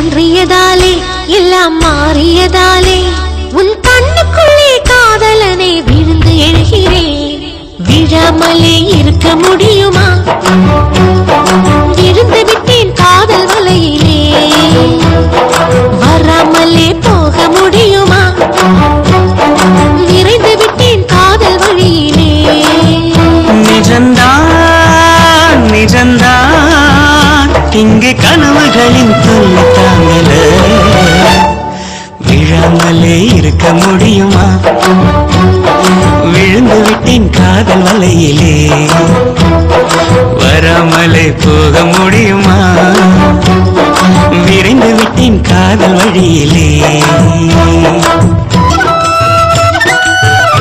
தோன்றியதாலே எல்லாம் மாறியதாலே உன் கண்ணுக்குள்ளே காதலனை விழுந்து எழுகிறேன். விழாமலே இருக்க முடியுமா? விழுந்து விட்டேன் காதல் வலையிலே. வராமலே போக முடியுமா? விரைந்து விட்டேன் காதல் வழியிலே. நிஜந்தான் நிஜந்தான் இங்கு கனவுகளின் தொல்லை தாங்கல. விழாமலே இருக்க முடியுமா? விழுந்து விட்டேன் காதல் வலையிலே. வராமலே போக முடியுமா? விரைந்து விட்டேன் காதல் வழியிலே.